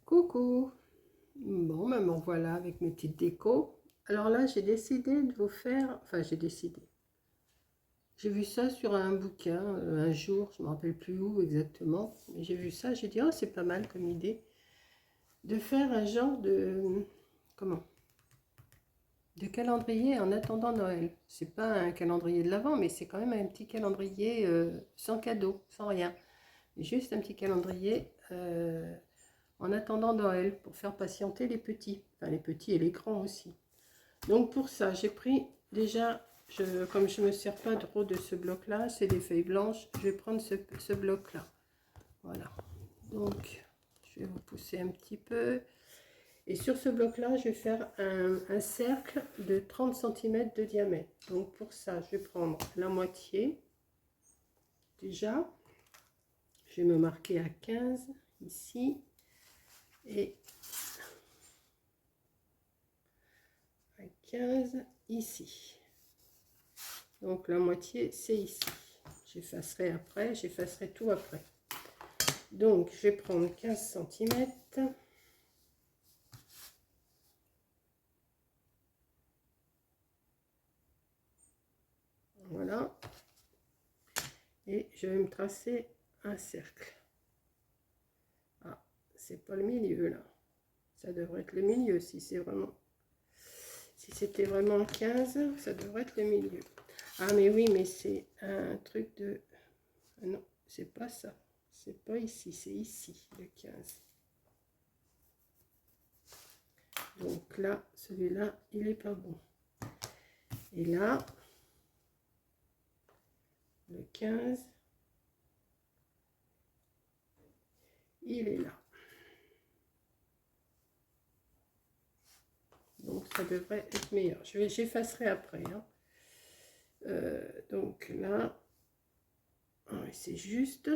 Coucou! Bon, me voilà avec mes petites décos. Alors là, j'ai décidé de vous faire... Enfin, j'ai décidé. J'ai vu ça sur un bouquin un jour, je ne me rappelle plus où exactement. Mais j'ai vu ça, j'ai dit, oh, c'est pas mal comme idée. De faire un genre de... Comment? De calendrier en attendant Noël. C'est pas un calendrier de l'Avent, mais c'est quand même un petit calendrier sans cadeau, sans rien. Juste un petit calendrier en attendant Noël pour faire patienter les petits. Enfin, les petits et les grands aussi. Donc pour ça, j'ai pris déjà, comme je ne me sers pas trop de ce bloc-là, c'est des feuilles blanches, je vais prendre ce bloc-là. Voilà. Donc, je vais vous pousser un petit peu. Et sur ce bloc-là, je vais faire un cercle de 30 cm de diamètre. Donc pour ça, je vais prendre la moitié. Déjà, je vais me marquer à 15 ici. Et à 15 ici. Donc la moitié, c'est ici. J'effacerai après, j'effacerai tout après. Donc je vais prendre 15 cm. Voilà. Et je vais me tracer un cercle. Ah, c'est pas le milieu là. Ça devrait être le milieu si c'est vraiment... Si c'était vraiment 15, ça devrait être le milieu. Ah mais oui, mais c'est un truc de... Non, c'est pas ça. C'est pas ici, c'est ici, le 15. Donc là, celui-là, il est pas bon. Et là, le 15, il est là. Donc ça devrait être meilleur. J'effacerai après. Hein. Donc là, c'est juste.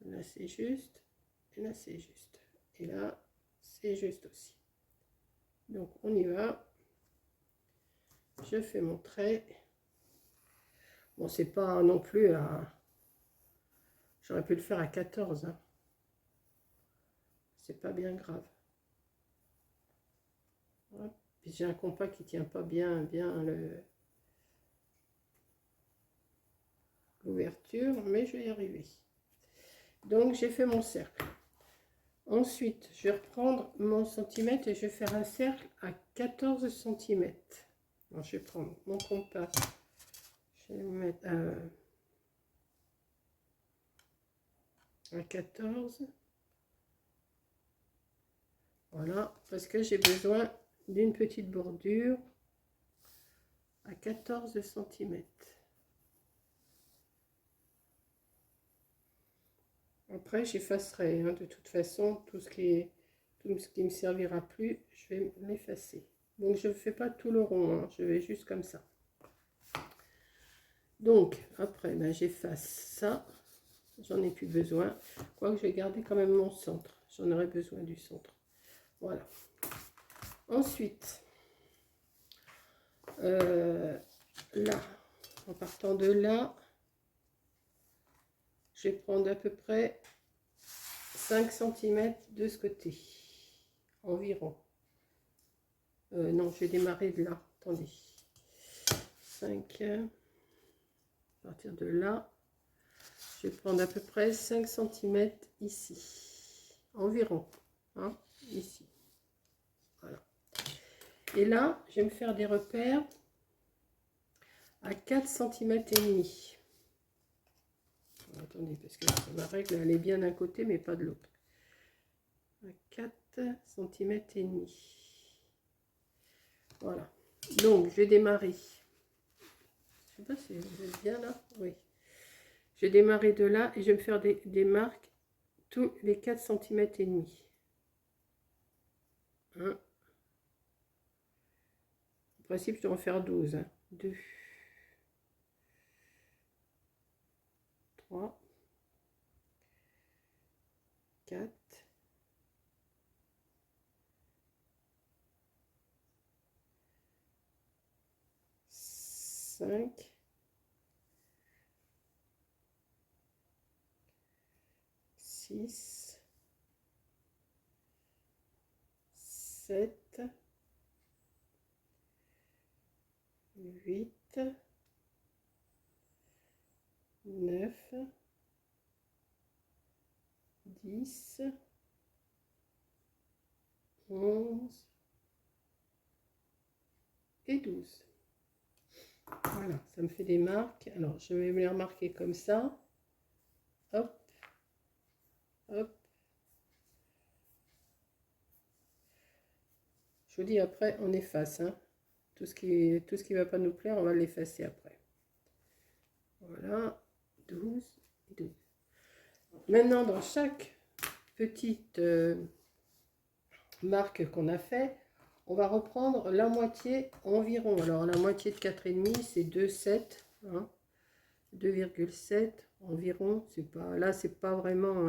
Là, c'est juste. Et là, c'est juste. Et là, c'est juste aussi. Donc on y va. Je fais mon trait. Bon, c'est pas non plus à... J'aurais pu le faire à 14. Hein. C'est pas bien grave. Puis j'ai un compas qui tient pas bien l'ouverture, mais je vais y arriver. Donc j'ai fait mon cercle. Ensuite, je vais reprendre mon centimètre et je vais faire un cercle à 14 cm. Alors, je vais prendre mon compas. Je vais le mettre à 14. Voilà, parce que j'ai besoin d'une petite bordure à 14 cm. Après, j'effacerai. Hein, de toute façon, tout ce qui me servira plus, je vais l'effacer. Donc, je ne fais pas tout le rond. Hein, je vais juste comme ça. Donc, après, ben, j'efface ça. J'en ai plus besoin. Quoique, je vais garder quand même mon centre. J'en aurai besoin du centre. Voilà. Ensuite, là, en partant de là, je vais prendre à peu près 5 cm de ce côté. Environ. Non, je vais démarrer de là. Attendez. 5. À partir de là, je vais prendre à peu près 5 cm ici. Environ. Hein, ici. Voilà. Et là, je vais me faire des repères à 4 cm et demi. Attendez, parce que ma règle, elle est bien d'un côté, mais pas de l'autre. À 4 cm et demi. Voilà. Donc, je vais démarrer. Je ne sais pas si vous êtes bien là. Oui. Je vais démarrer de là et je vais me faire des marques tous les 4 cm et demi. 1. En principe, je dois en faire 12. Hein. 2. 3. 4. 5. 6. 7, 8, 9, 10, 11 et 12. Voilà, ça me fait des marques. Alors, je vais me les remarquer comme ça. Hop, hop. Je vous dis, après, on efface. Hein. Tout ce qui va pas nous plaire, on va l'effacer après. Voilà, 12 et 12. Maintenant, dans chaque petite marque qu'on a fait, on va reprendre la moitié environ. Alors, la moitié de 4,5, c'est 2,7. Hein, 2,7 environ. C'est pas, là, c'est pas vraiment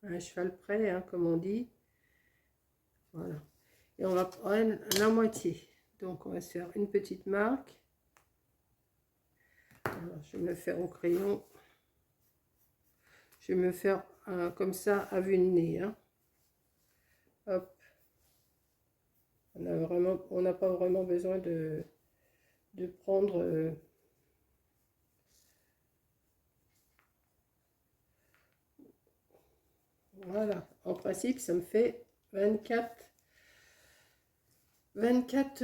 un cheval près, hein, comme on dit. Voilà. Et on va prendre la moitié. Donc, on va se faire une petite marque. Alors, je vais me le faire au crayon. Je vais me faire comme ça à vue de nez. Hein. Hop. On n'a pas vraiment besoin de prendre... voilà. En principe, ça me fait 24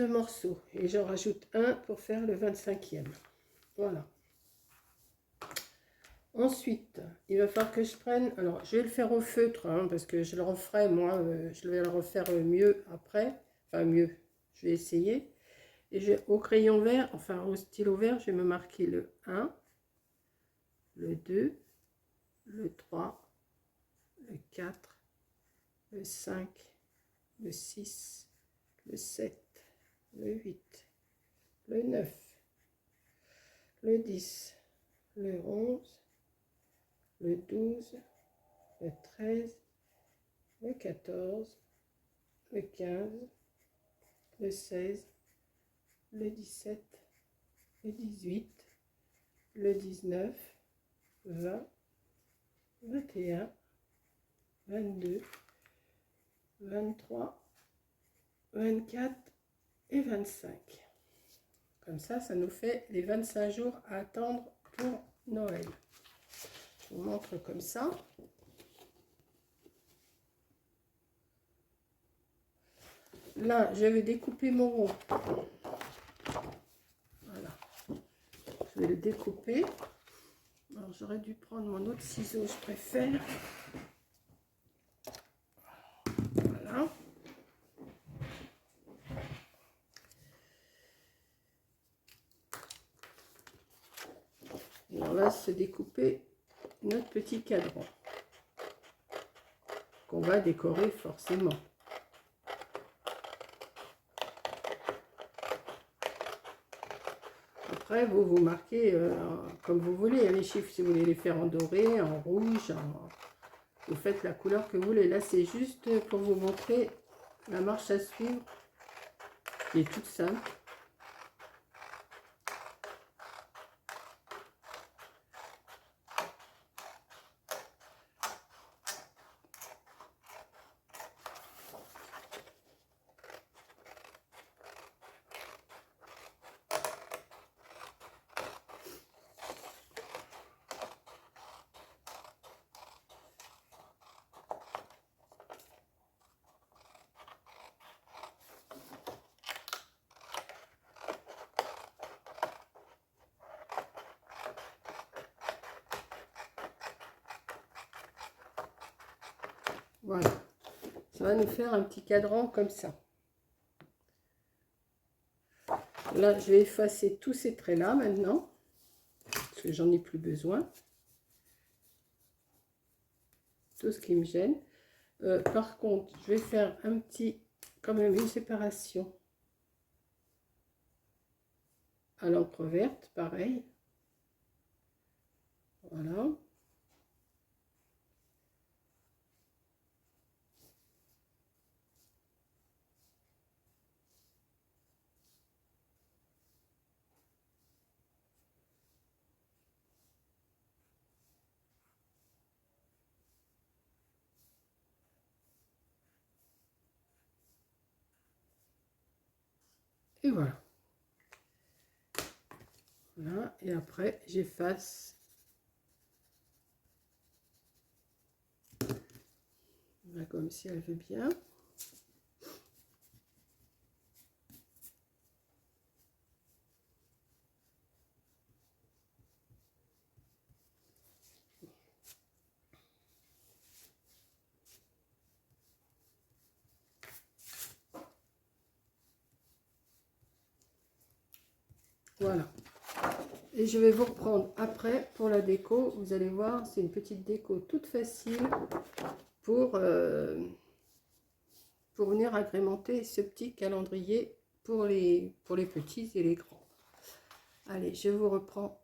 morceaux. Et j'en rajoute un pour faire le 25e. Voilà. Ensuite, il va falloir que je prenne... Alors, je vais le faire au feutre, hein, parce que je le referai, moi. Je vais le refaire mieux après. Enfin, mieux. Je vais essayer. Et au crayon vert, enfin au stylo vert, je vais me marquer le 1, le 2, le 3, le 4, le 5, le 6, le 7, le 8, le 9, le 10, le 11, le 12, le 13, le 14, le 15, le 16, le 17, le 18, le 19, 20, 21, 22, 23, 24 et 25. Comme ça, ça nous fait les 25 jours à attendre pour Noël. Je vous montre comme ça. Là, je vais découper mon rond. Voilà. Je vais le découper. Alors, j'aurais dû prendre mon autre ciseau, je préfère. Voilà. Et on va se découper notre petit cadran qu'on va décorer forcément. Après, vous marquez comme vous voulez les chiffres. Si vous voulez les faire en doré, en rouge, vous faites la couleur que vous voulez. Là, c'est juste pour vous montrer la marche à suivre qui est toute simple. Voilà, ça va nous faire un petit cadran comme ça. Là, je vais effacer tous ces traits-là maintenant, parce que j'en ai plus besoin. Tout ce qui me gêne. Par contre, je vais faire un petit, quand même une séparation à l'encre verte, pareil. Voilà. Et voilà. Voilà, et après j'efface. Là, comme si elle veut bien. Voilà. Et je vais vous reprendre après pour la déco. Vous allez voir, c'est une petite déco toute facile pour venir agrémenter ce petit calendrier pour les petits et les grands. Allez, je vous reprends